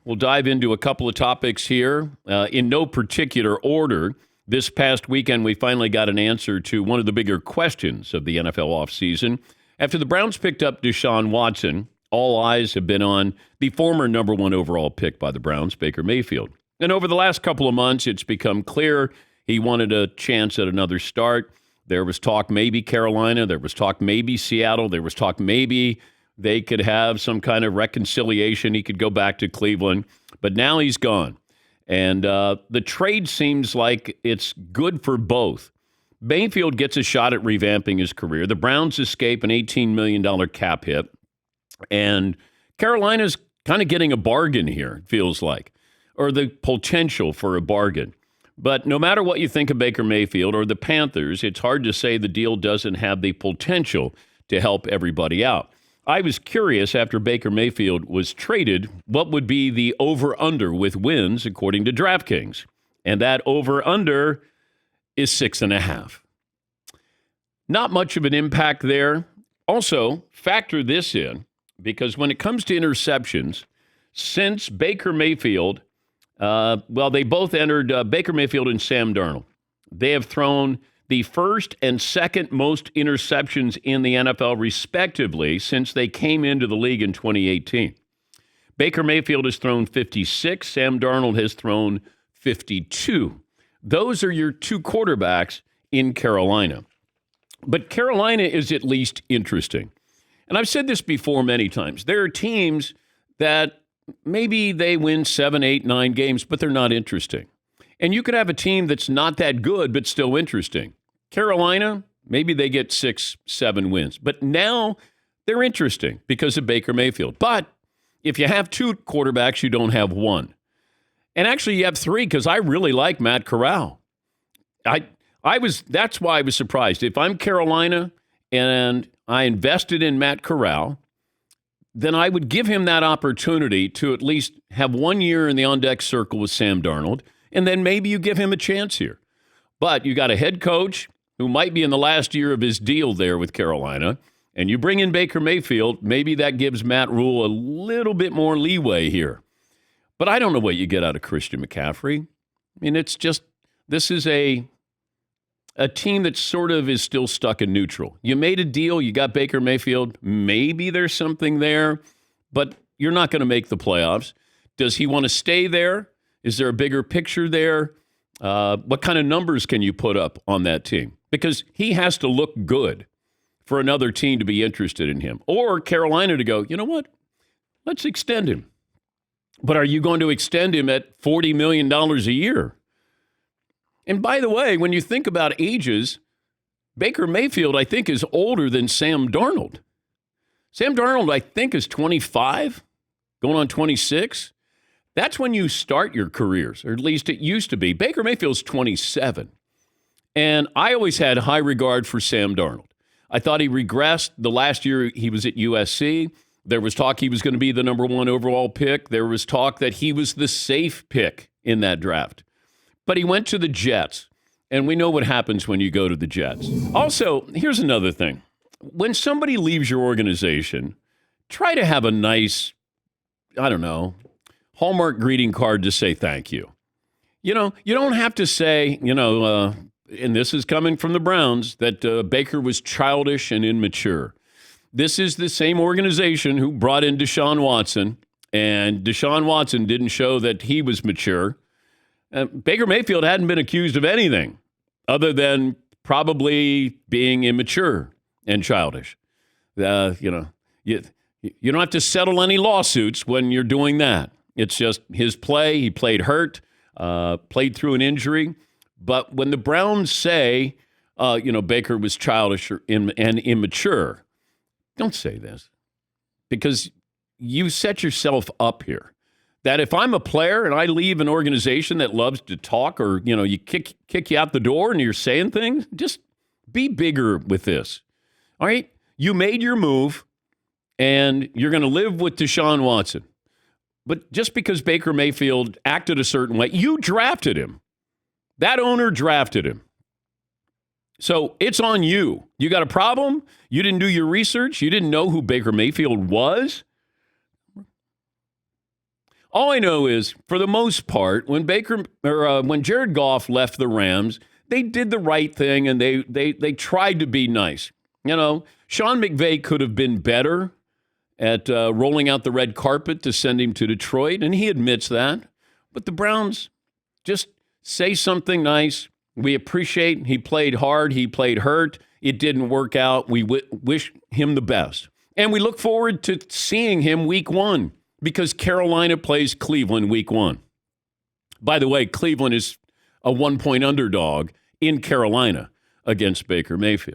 We'll dive into a couple of topics here in no particular order. This past weekend, we finally got an answer to one of the bigger questions of the NFL offseason. After the Browns picked up Deshaun Watson, all eyes have been on the former number one overall pick by the Browns, Baker Mayfield. And over the last couple of months, it's become clear he wanted a chance at another start. There was talk maybe Carolina. There was talk maybe Seattle. There was talk maybe they could have some kind of reconciliation. He could go back to Cleveland. But now he's gone. And the trade seems like it's good for both. Mayfield gets a shot at revamping his career. The Browns escape an $18 million cap hit. And Carolina's kind of getting a bargain here, it feels like, or the potential for a bargain. But no matter what you think of Baker Mayfield or the Panthers, it's hard to say the deal doesn't have the potential to help everybody out. I was curious after Baker Mayfield was traded, what would be the over-under with wins according to DraftKings? And that over-under is 6.5. Not much of an impact there. Also, factor this in, because when it comes to interceptions, since Baker Mayfield, they both entered Baker Mayfield and Sam Darnold. They have thrown the first and second most interceptions in the NFL, respectively, since they came into the league in 2018. Baker Mayfield has thrown 56. Sam Darnold has thrown 52. Those are your two quarterbacks in Carolina. But Carolina is at least interesting. And I've said this before many times. There are teams that maybe they win 7, 8, 9 games, but they're not interesting. And you could have a team that's not that good, but still interesting. Carolina, maybe they get 6, 7 wins. But now they're interesting because of Baker Mayfield. But if you have two quarterbacks, you don't have one. And actually, you have three because I really like Matt Corral. That's why I was surprised. If I'm Carolina and I invested in Matt Corral, then I would give him that opportunity to at least have 1 year in the on-deck circle with Sam Darnold. And then maybe you give him a chance here. But you got a head coach who might be in the last year of his deal there with Carolina, and you bring in Baker Mayfield, maybe that gives Matt Rule a little bit more leeway here. But I don't know what you get out of Christian McCaffrey. I mean, it's just, this is a team that sort of is still stuck in neutral. You made a deal, you got Baker Mayfield, maybe there's something there, but you're not going to make the playoffs. Does he want to stay there? Is there a bigger picture there? What kind of numbers can you put up on that team? Because he has to look good for another team to be interested in him. Or Carolina to go, you know what? Let's extend him. But are you going to extend him at $40 million a year? And by the way, when you think about ages, Baker Mayfield, I think, is older than Sam Darnold. Sam Darnold, I think, is 25, going on 26. That's when you start your careers, or at least it used to be. Baker Mayfield's 27. And I always had high regard for Sam Darnold. I thought he regressed the last year he was at USC. There was talk he was going to be the number one overall pick. There was talk that he was the safe pick in that draft. But he went to the Jets, and we know what happens when you go to the Jets. Also, here's another thing. When somebody leaves your organization, try to have a nice, Hallmark greeting card to say thank you. You know, you don't have to say, and this is coming from the Browns, that Baker was childish and immature. This is the same organization who brought in Deshaun Watson, and Deshaun Watson didn't show that he was mature. Baker Mayfield hadn't been accused of anything other than probably being immature and childish. You don't have to settle any lawsuits when you're doing that. It's just his play. He played hurt, played through an injury. But when the Browns say, Baker was childish and immature, don't say this, because you set yourself up here. That if I'm a player and I leave an organization that loves to talk, or, you kick you out the door and you're saying things, just be bigger with this. All right? You made your move, and you're going to live with Deshaun Watson. But just because Baker Mayfield acted a certain way, you drafted him. That owner drafted him. So it's on you. You got a problem? You didn't do your research? You didn't know who Baker Mayfield was? All I know is, for the most part, when when Jared Goff left the Rams, they did the right thing and they tried to be nice. You know, Sean McVay could have been better at rolling out the red carpet to send him to Detroit, and he admits that. But the Browns just say something nice. We appreciate he played hard, he played hurt. It didn't work out. We wish him the best. And we look forward to seeing him week 1 because Carolina plays Cleveland week 1. By the way, Cleveland is a 1-point underdog in Carolina against Baker Mayfield.